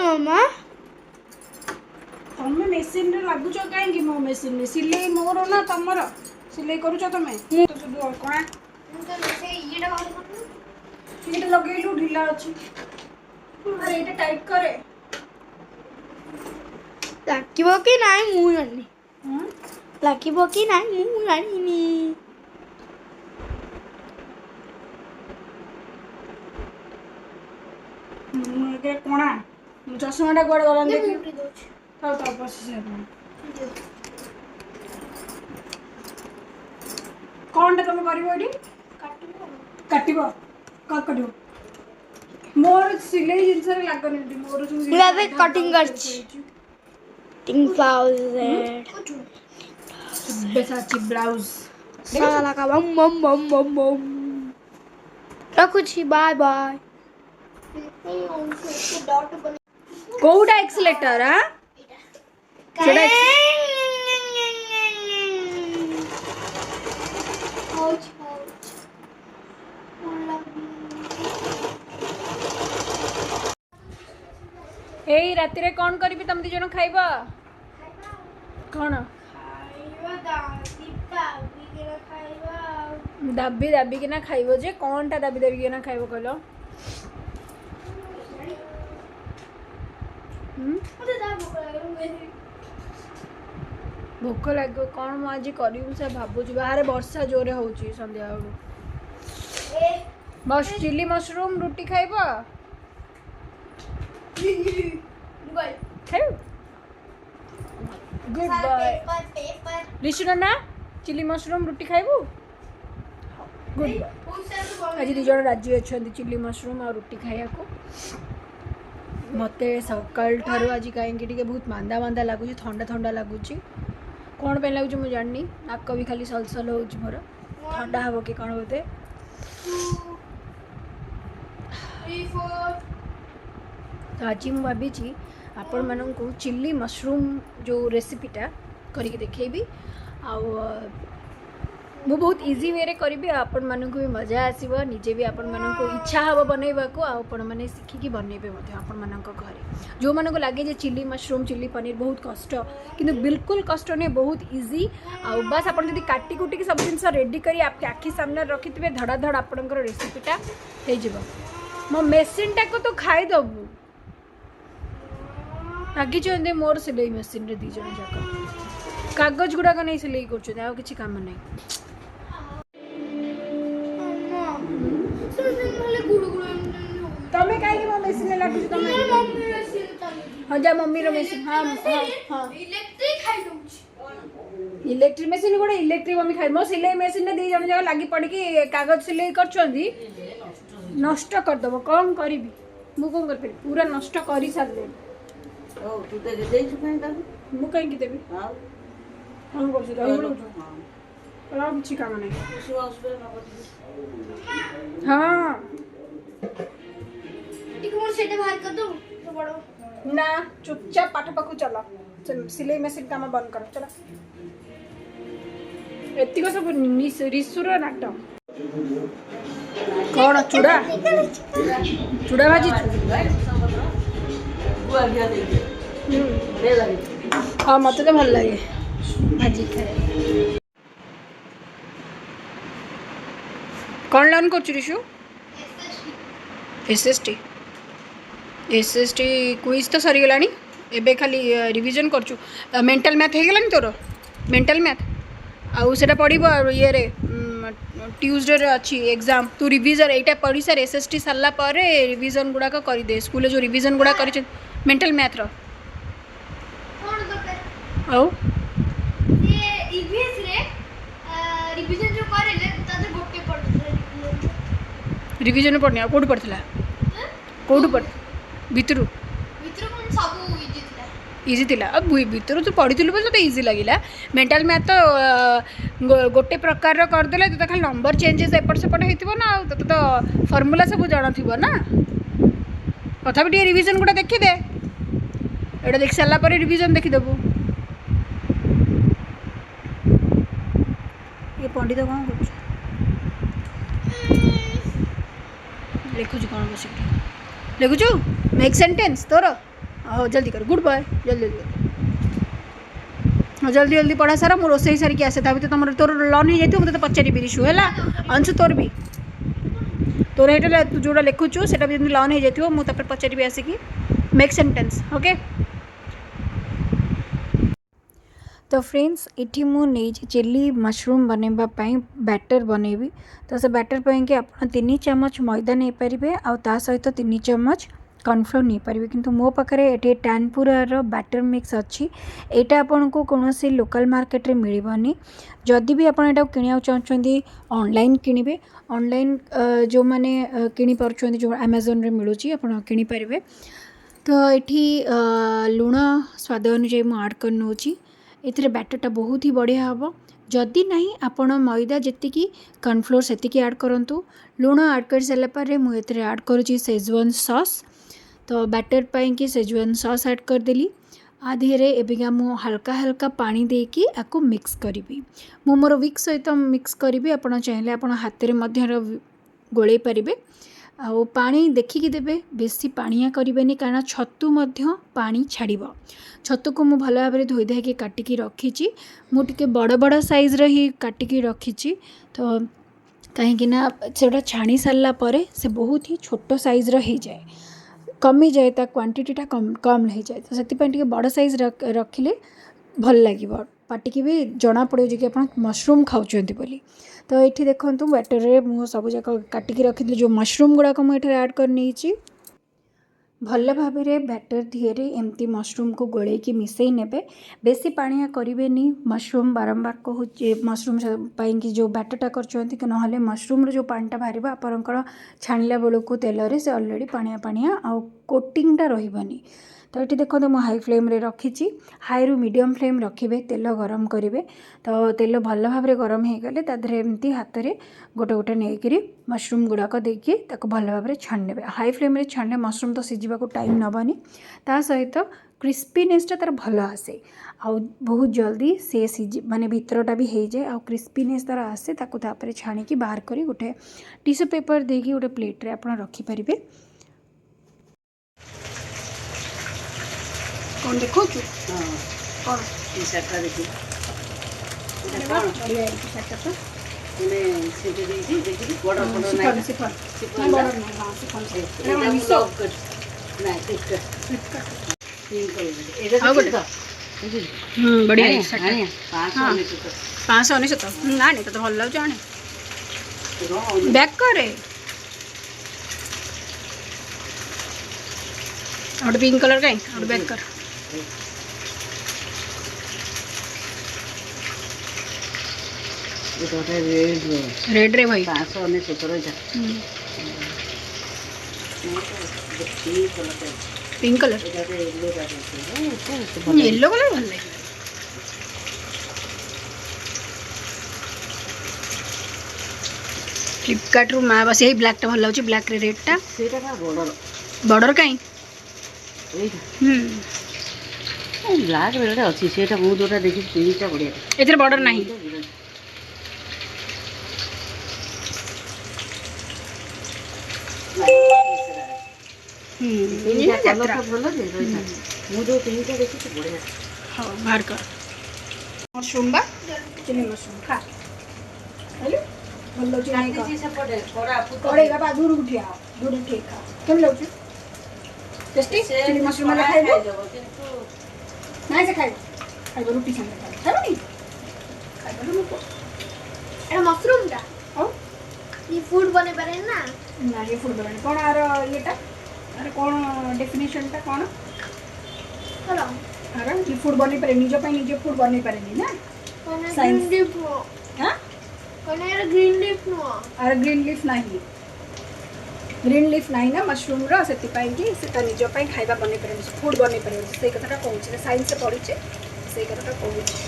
मामा तमे मेसीन रे लागुच कहीं मो मेसीन में सिलाई मोर ना तमर सिलाई करूछ तमे तो सब कोना ये लगेलु ढिला अछि अरे एटा टाइट करे लागिबो कि नाही मु जानि हम लागिबो कि नाही मु जानिनी के कोना चश्माटा गोड़ गलन देखि थाउ थाउ बस से कोनटा तमे करिवो एडी काटिबो का करिवो मोर सिलाई जिंस रे लागनी एडी मोर जो मुझे कटिंग करछि कटिंग ब्लाउज बेसाची ब्लाउज साला का बम बम बम बम बम रखुछि बाय बाय कोउडा एक्सीलेटर हां सेटा एई राति रे कोन करबी तम दी जण खाइबा कोन दाबी दाबी के ना खाइबो जे कोनटा दाबी दाबी के ना खाइबो कहलो भोक लगे कौन मु आज करी से भावुँ बाहर वर्षा जोरे होची संध्या बस चिली मशरूम रोटी खाइब गुड बाय लिसुन ना चिली मशरूम रोटी खाइबू गुड बाय आज दिज राजी अच्छा चिली मशरूम और रोटी खाया को मते सकाल ठारू आज कहीं बहुत मांदा मांदा लगुच थंडा थंडा लगुच कौन पे लगुच मुझे जाननी नाक भी खाली सलसल हो मोर ठंडा हम कि कौन बोलते तो आज मुझे भावी आपण मानू चिली मशरूम जो रेसिपीटा करके देखेबी मु बहुत इजी वे करी आपण मानू भी मजा आसो निजे भी आपण मानू इच्छा हम बनइबा को आपण मैंने शिखिकी बनइबे आपण मान घरे जो मानक लगे चिली मशरूम चिली पनीर बहुत कष्ट किंतु बिल्कुल कष्ट नहीं बहुत इजी आउ बस आप काटी कुटिक सब जिन रेडी करी आपके आखि सामने रखि थे धड़ा धड़ आपंकर रेसिपीटा हो मो मेसीनटा को तो खाईदबू लगी मोर सिलाई मेसीन रे दी जन जाक कागज गुड़ाक नहीं सिलाई कर किसी काम नहीं तमे काई मो मेसीन लागु तमे हां जा मम्मी रो मेसीन हां हां हां इलेक्ट्रिक खाई दउची इलेक्ट्रिक मेसीन गोडे इलेक्ट्रिक मम्मी खाई मो सिलाई मेसीन ने दी जन जगह लागी पड़ी कि कागज सिलाई करछंदी नष्ट कर दबो कौन करबी मु कोन कर पूरा नष्ट करी सार दे ओ तू दे दे कहीं ता मु कहीं की देबी हां हम कर दे हम हां किसी काम नहीं हां सेटा बाहर कर दो तो बड़ो ना चुपचाप पाठ पाखु चलो सिलाई मशीन काम बंद करो चलो एतिक सब रिसुर नाटक कौन चूड़ा चूड़ा भाजी हाँ मत तो भल लगे भाजी खाए कौन लर्न कर रिशु एसएसटी एसएसटी क्विज तो सरी गलानी एबे खाली रिवीजन करचु मेंटल मैथ हे गलानी तोर मेंटल मैथ आउ सेटा पढ़िबो ये रे ट्यूसडे रे अच्छी एग्जाम तू रिवीजन एटा पढ़ी सर एसएसटी सरला पर रिवीजन गुडा का करि दे स्कूल जो रिवीजन गुडा करि मेंटल मैथ रो आउ ये ईवीएस रे रिवीजन जो करेले तादे गोटे पढ़ रिवीजन पढ़नी कोड पढ़थला कोड पढ़ भितरु कोन सब इजी थिला अब भितर तू पढ़ी बोल तो इजी लगिला मेंटल मैथ तो गोटे प्रकार करदेले तो खाली नंबर चेंजेस एपट सेपट होइथिबो ना तो तो फॉर्मूला सब जाना थिबो ना तथापि टी रिवीजन गुडा देखि दे एटा देख सारा पर रिवीजन देखि देबो ये पंडित कौन कर लिखुच कौन बस लिखुचु मेक सेंटेंस तोर जल्दी कर गुड बॉय जल्दी जल्दी हाँ जल्दी जल्दी पढ़ा सारा मु रोसई सारिकी आसे ता भीतर तुम तोर लर्न हो जाइए मुझे पचारि रिशु है अंशु तोर भी तोर ये तू जोड़ा लिखुचु से भी लर्न हो जाइए मुझे पचारि आसिकी मेक सेंटेंस ओके। तो फ्रेंड्स इठी मु नहीं चिली मशरूम बनैबा बैटर बनैबी तो से बैटर कि आप 3 चम्मच मैदा नहीं पारे आ सहित 3 चम्मच कॉर्नफ्लोर नहीं पारे किंतु मो पाखे ये टैनपुरार बैटर मिक्स अच्छी यहाँ आपन को कौन सी लोकल मार्केट रे मिलबनी जदि भी आप किणा चाहते ऑनलाइन किणवे ऑनलाइन जो मैंने किणी पार्छ जो अमेजन रे मिलूँ आप किणी पारे। तो ये लुण स्वाद अनुଯାयी मुझे आड कर नौची एथिरे बैटरटा बहुत ही बढ़िया हम जदि नहीं आपण मैदा जी कॉर्नफ्लोर से ऐड करूँ लुण आड कर सारापर मुझे आड करुँची शेजवान सॉस तो बैटर पाई कि शेजवान सॉस ऐड करदेली आधे एबिका मु हल्का हल्का पानी देकी आपको मिक्स करी मु मोर विक्स सहित मिक्स करी आप चाहिए आप हाथ में गोले पारे आ पानी देखिकी देबे बेसी पानिया करें कारण छतु पानी छाड़ छतु को मुझे भल भाव धोई धाई काटिकी रखी मुझे बड़ बड़ साइज ही काटिकी रखी तो कहीं से छाणी सारा पर से बहुत ही छोट साइज हो जाए कमी जाए क्वांटिटीटा कम हो जाए तो से बड़ साइज रखिले भल लगे पाटिकी भी जना पड़े कि आप मशरूम खाऊँ बोली। तो ये देखूँ बैटर रे मु सब जाक काटिकी रखी जो मशरूम गुड़ाक मुझे ऐड कर नहीं भल भाव में बैटर दिहरे एमती मशरूम को गोलैकी मिसई नेबे बेसी पानिया करें मशरूम बारंबार कहूँ मशरूम कि जो बैटरटा कर ना मशरूम जो पानीटा बाहर आपंकर छाणिला बेलू तेल से अलरेडी पानिया पानिया आ कोटिंगटा रही तो ये देखो तो हाई फ्लेम रे रखी हाई रु मीडियम फ्लेम रखिए तेल गरम करेंगे तो तेल भल भाव में गरम हो गले एमती हाथ में गोटे गोटे नहीं मशरूम गुड़ाक देकी भल भाव में छाणे हाई फ्लेम रे छाणे मशरूम तो सिझा को टाइम नबनी ता सहित क्रिस्पीनेसटा तार भल आसे आ बहुत जल्दी से सिझ माने भितरटा भी हो जाए आ क्रिस्पीनेस तार आसे तापर छाणिकी बाहर करी गोटे टिश्यू पेपर देकी गोटे प्लेट रे आप रखिपारे। कौन देखो कौन टी-शर्ट देखी बढ़िया टी-शर्ट ने सेटे देई देखी बड़ बड़ नाही सिफन बड़ नहीं हां सिफन से ना मिसो ना पिंक कलर एदा देखो बढ़िया है टी-शर्ट 519 ना नहीं तो भल लाग जाने बैक करे और पिंक कलर का और बैक कर रेड रे भाई 519 पिंक कलर येलो कलर भल लगे फ्लिपकार्ट रू मैं बस यही ब्लैक टा भल लाउची ब्लैक रे रेड टा सेटा का बॉर्डर काई ब्लैक बेलटा अच्छी से मु जोटा देखी तीनटा बढ़िया एथरे बॉर्डर नहीं ये कलर तो भलो दे रोइता मु जो तीनटा देखी तो बढ़िया हां बाहर कर मशरूम बा चिली मशरूम खा हेलो भलो जी नहीं का से पड़े थोड़ा पड़े बाबा दूर उठिया दूर उठे खा केम लाउची टेस्टी चिली मशरूम वाला खाइबो नहीं से खाइबो रोटी संगे खाइबो नहीं खाइबो नु ए मशरूम दा ओ ये फूड बने पारे ना ये फूड बने कोन आरो येटा अरे कौन डेफिनेशन टा कौन हेलो अरे ये फूड बने पारे निजो पे निजे फूड बने पारे नहीं ना कौन ग्रीन लीफ हां कौन यार ग्रीन लीफ नो अरे ग्रीन लीफ नहीं ग्रीन लीफ नहीं ना मशरूम रो सेति पाई कि सेटा निजो पे खाइबा बने पारे फूड बने पारे से कथाटा कहू छी साइंस से पढी छी से कथाटा कहू छी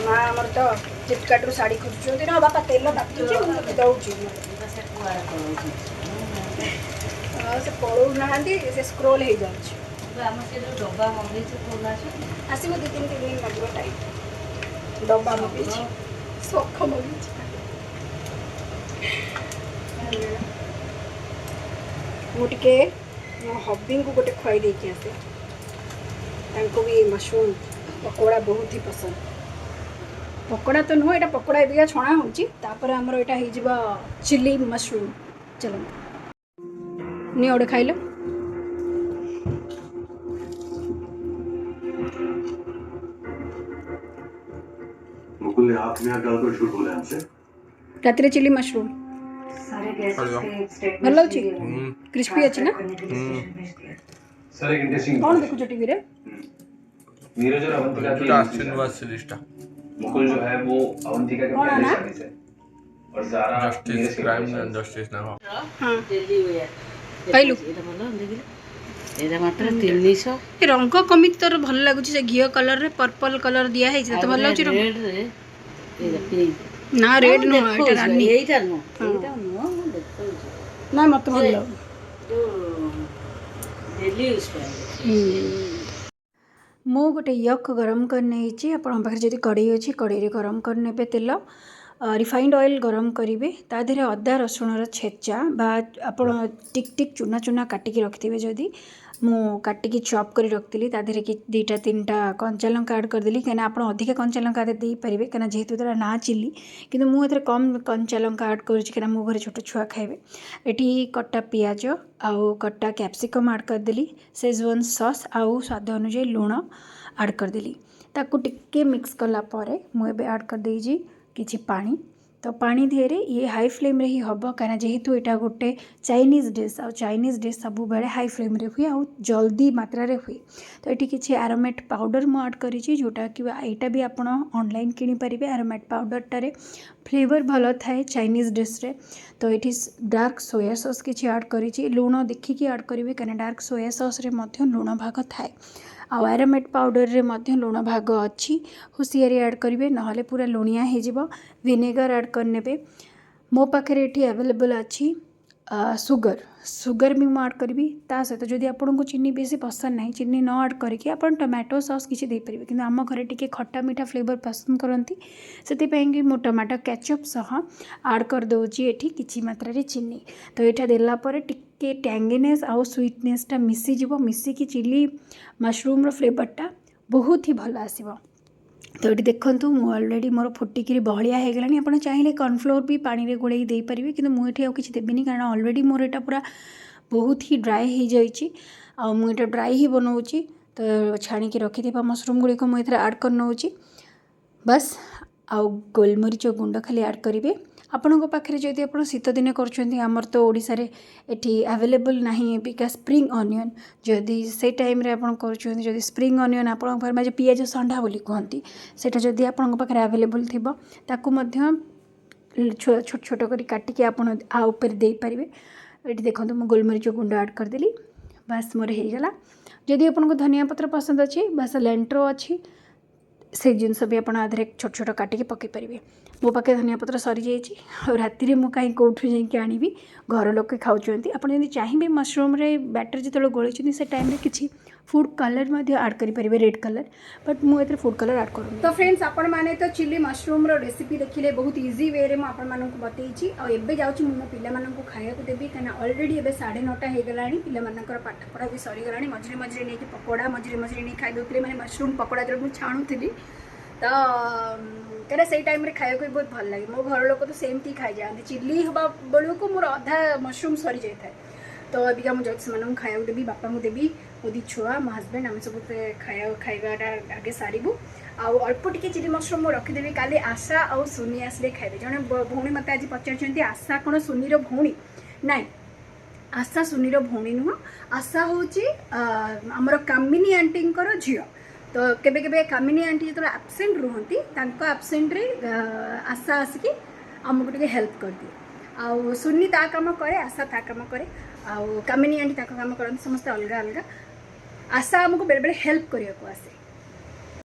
मां हमर तो फ्लिपकार्ट रो साड़ी खोजुछोती ना बापा तेल दापी छी मु दउची से पड़ो ना से स्क्रोल हो जाए आम से जो डब्बा मंगई आसो 2-3 दिन लगे टाइम डब्बा मंगई शख मंगई मुझे हबी को गोटे खुआई देकी आसे तांको भी मशरूम पकोड़ा बहुत ही पसंद पकोड़ा तो नुह यहाँ पकोड़ा एबिका छणा होपर आमर यहाँ हो चिली मशरूम चलो नहीं गोटे खाइल मुकुल आप यहाँ डाल कर झूठ बोले हमसे रात चिली मशरूम भल अच्छी क्रिस्पी अच्छी ना सर एक इंटरेस्टिंग कौन देखो टीवी रे नीरज और अवंतिका की मुकुल जो है वो अवंतिका के पहले शादी से और ज़ारा जस्टिस क्राइम एंड जस्टिस ना हां खाइलु एरा मात्र 300 ए रंग कमित तोर भल लागु छै घियो कलर रे पर्पल कलर दिया है तो भल लागु रंग रेड रे एरा पिंक ना रेड नो एटा रानी एटा नो देखो ना मत भल लागु तो डेली यूज पे मो गोटे यक गरम करने आपण पाखे जब कड़े अच्छी कड़े गरम करने तेल रिफाइंड ऑयल गरम करेंगे ता देहरे अदा रसुण छेचा बा आप टिक टिक चूना चूना काटिकी रखिथे जदि मु काटिकी चॉप कर रखी ता देहरे कि 2-3टा कंचा लंका ऐड करदेली कहीं आप अधिक कंचा लंका दे पारे कहीं जेहेतु तेरा ना चिली किंतु मुझे कम कंचा लंका ऐड करें मो घर छोट छुआ खाइबे एटी कटा पियाज आउ कटा कैप्सिकम ऐड करदेली शेजवान सॉस आउ स्वाद अनुसार लुण ऐड करदेली ताकू टिके मिक्स कला परे मुझे ऐड कर देजी किछि पानी तो पानी दिहरे ये हाई फ्लेम रे ही हम कहीं जेहेतु यहाँ गोटे चाइनीज डिश आ चाइनीज डिश सब बेले हाई फ्लेम रे हुए आ जल्दी मात्रा रे हुए तो ये किसी एरोमेट पाउडर मु ऐड करी जोटा कि यहाँ भी आप ऑनलाइन किनी पारिबे एरोमेट पाउडरटारे फ्लेवर भल थाए चाइनीज डिश रे तो ये डार्क सोया सॉस किसी ऐड करी लुण देखिकी ऐड करेंगे कहीं डार्क सोया सॉस रे मध्य लुण भाग थाए आउ एरोमेट पाउडर रे मध्य लुण भाग अच्छी हुसियारी ऐड करेंगे ना पूरा लुणिया हो विनेगर ऐड करने मो पाखे ये अवेलेबल अच्छी सुगर भी मुझे ऐड करी ता सहित जदि आपको चीनी बेसी पसंद ना चीनी न ऐड करके आप टमाटो सॉस किसी दे पारे कि आम घर टी खट्टा मीठा फ्लेवर पसंद करती से मु टमाटो केचप सह ऐड कर दूची एठी किछि मात्रा रे चीनी तो यहाँ देला परे टिके टैंगीनेस आउ स्वीटनेसटा मिसीज मिसिकी चिली मशरूम फ्लेवरटा बहुत ही भल आसो तो ये देखूँ मु अलरेडी मोर फुटिकी बहलिया हो गलानी आप चाहिए कॉर्नफ्लोर भी पानी में गोड़े दे पारे कि मुझे आउ किसी देविनी कारण अलरेडी मोर यहाँ पूरा बहुत ही ड्राए हो जाइए मुझे ड्राए ही बनाऊँगी तो छाणिकी रखि मशरूम गुड़िक मुझे ऐड कर नौची बस आउ गोलमरीच गुंड खाली ऐड करेंगे आपण पाखे जदि आप शीत दिन करमर तो ओडिशा रे एठी अवेलेबल नहीं बिका स्प्रिंग अनियन जदि से टाइम रे आपण कर स्प्रिंग अनियन आपण जो पियाज संडा बोली कहती सेटा जदि आपण पाखे अवेलेबल थिबो ताकू मध्य छोट छोट कर काटिकी आपण आ ऊपर दे पारिबे एठी देखंतु मु गोलमरीच गुंड ऐड करदेली बस मोर हो गला जदि आपको धनिया पत्र पसंद अच्छी बस लेंट्रो अच्छी से जिनस भी आप आधे छोट छोट काटिकी पकई पारे मो पाखे धनिया पत्र सरी जाइए राति में मुझे कहीं कौटू जाकि घर लोग खाऊँ आपड़ी चाहिए मशरूम रे बैटर जो गोली से टाइम किसी फूड कलर ऐड करेंगे रेड कलर बट मुझे फूड कलर ऐड करूँ तो फ्रेंड्स आपण मैंने तो चिली मशरूम रेसिपी देखिले बहुत इजी वे रे मुझे बतई आबे जाऊँ मो पिला खाया देवी कहीं अलरेडी ए 9:30 हो गला पिला पाठपढ़ा भी सरीगला मझे मझे नहीं पकोड़ा मझे मझे नहीं खाई दूसरे मैंने मशरूम पकोड़ा जो मुझे छाणुली तो कहीं से टाइम रे खाया भी बहुत भल लगे मो घर लोग तो सेमती खाई जाते चिली हवा बेलू को मोर अधा मशरूम सरी जाए तो अबिका मुझे से खाया देवी बापा को देवी मो दी छुआ मो हजबैंड आम सब खाइबाटा आगे सारू आउ अल्प टिके चिली मशरूम रखीदेवी काली आशा आउ सुनी आसले खाइबे जड़े भौणी मत आज पचार आशा कौन सुनीर भौणी नाई आशा सुनीर भौणी नुह आशा हूँ आमर कामिनी आंटी झील तो केबे केबे कामिनी आंटी जो एब्सेंट रुहंती एब्सेंट रे आशा आसिकी आमको टे हेल्प कर दिए आउ सुनी ता काम करे आशा ता काम करे आउ कामिनी आंटी ता काम करते समस्त अलग अलग आशा आमको बेले बेले हेल्प करने को आसे